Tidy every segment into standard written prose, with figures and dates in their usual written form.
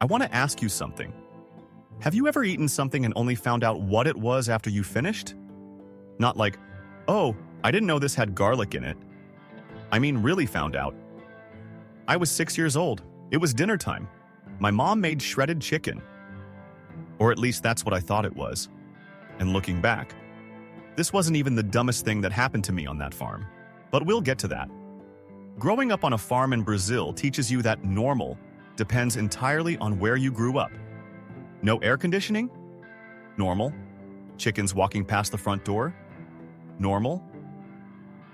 I want to ask you something. Have you ever eaten something and only found out what it was after you finished? Not like, oh, I didn't know this had garlic in it. I mean, really found out. I was 6 years old. It was dinner time. My mom made shredded chicken. Or at least that's what I thought it was. And looking back, this wasn't even the dumbest thing that happened to me on that farm. But we'll get to that. Growing up on a farm in Brazil teaches you that normal depends entirely on where you grew up. No air conditioning? Normal. Chickens walking past the front door? Normal.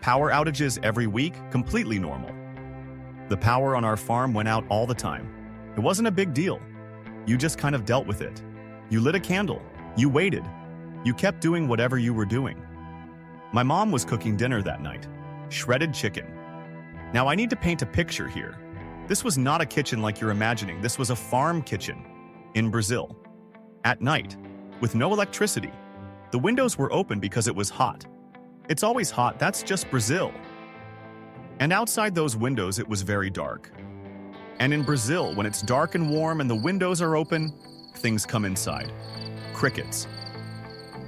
Power outages every week? Completely normal. The power on our farm went out all the time. It wasn't a big deal. You just kind of dealt with it. You lit a candle. You waited. You kept doing whatever you were doing. My mom was cooking dinner that night. Shredded chicken. Now I need to paint a picture here. This was not a kitchen like you're imagining. This was a farm kitchen in Brazil. At night, with no electricity. The windows were open because it was hot. It's always hot, that's just Brazil. And outside those windows, it was very dark. And in Brazil, when it's dark and warm and the windows are open, things come inside. Crickets.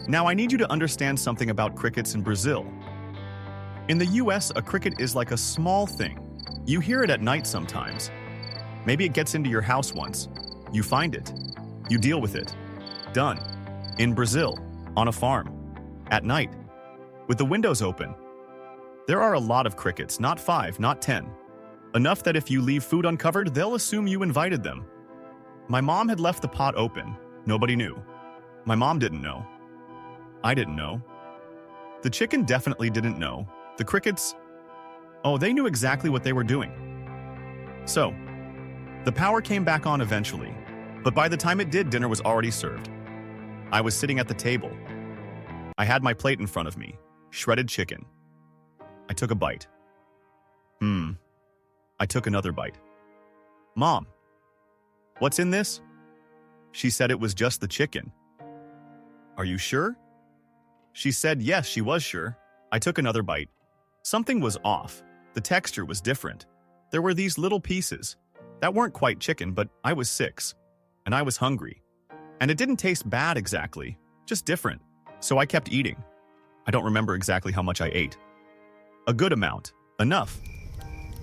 Now I need you to understand something about crickets in Brazil. In the US, a cricket is like a small thing. You hear it at night sometimes. Maybe it gets into your house once. You find it. You deal with it. Done. In Brazil, on a farm, at night, with the windows open. There are a lot of crickets, not 5, not 10. Enough that if you leave food uncovered, they'll assume you invited them. My mom had left the pot open. Nobody knew. My mom didn't know. I didn't know. The chicken definitely didn't know. The crickets, oh, they knew exactly what they were doing. So, the power came back on eventually, but by the time it did, dinner was already served. I was sitting at the table. I had my plate in front of me, shredded chicken. I took a bite. I took another bite. Mom, what's in this? She said it was just the chicken. Are you sure? She said yes, she was sure. I took another bite. Something was off. The texture was different. There were these little pieces that weren't quite chicken, but I was 6, and I was hungry. And it didn't taste bad exactly, just different. So I kept eating. I don't remember exactly how much I ate. A good amount, enough.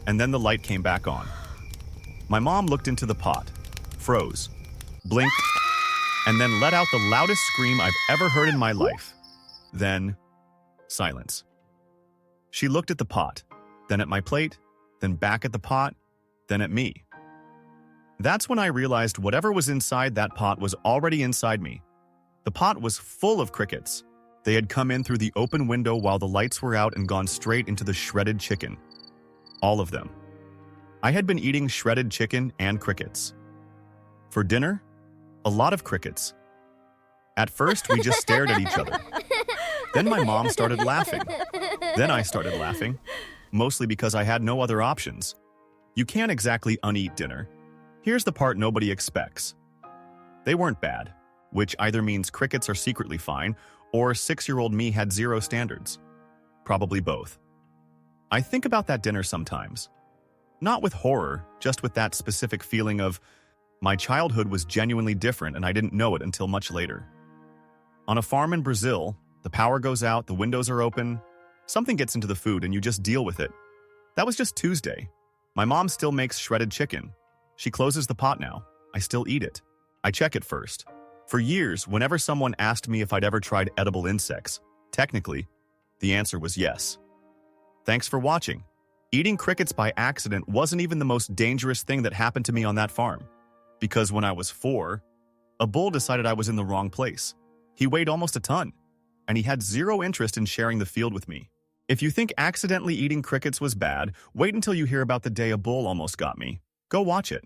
And then the light came back on. My mom looked into the pot, froze, blinked, and then let out the loudest scream I've ever heard in my life. Then, silence. She looked at the pot, then at my plate, then back at the pot, then at me. That's when I realized whatever was inside that pot was already inside me. The pot was full of crickets. They had come in through the open window while the lights were out and gone straight into the shredded chicken. All of them. I had been eating shredded chicken and crickets. For dinner, a lot of crickets. At first, we just stared at each other. Then my mom started laughing. Then I started laughing, mostly because I had no other options. You can't exactly uneat dinner. Here's the part nobody expects. They weren't bad, which either means crickets are secretly fine, or 6-year-old me had zero standards. Probably both. I think about that dinner sometimes. Not with horror, just with that specific feeling of, my childhood was genuinely different and I didn't know it until much later. On a farm in Brazil, the power goes out, the windows are open, something gets into the food and you just deal with it. That was just Tuesday. My mom still makes shredded chicken. She closes the pot now. I still eat it. I check it first. For years, whenever someone asked me if I'd ever tried edible insects, technically, the answer was yes. Thanks for watching. Eating crickets by accident wasn't even the most dangerous thing that happened to me on that farm. Because when I was 4, a bull decided I was in the wrong place. He weighed almost a ton, and he had zero interest in sharing the field with me. If you think accidentally eating crickets was bad, wait until you hear about the day a bull almost got me. Go watch it.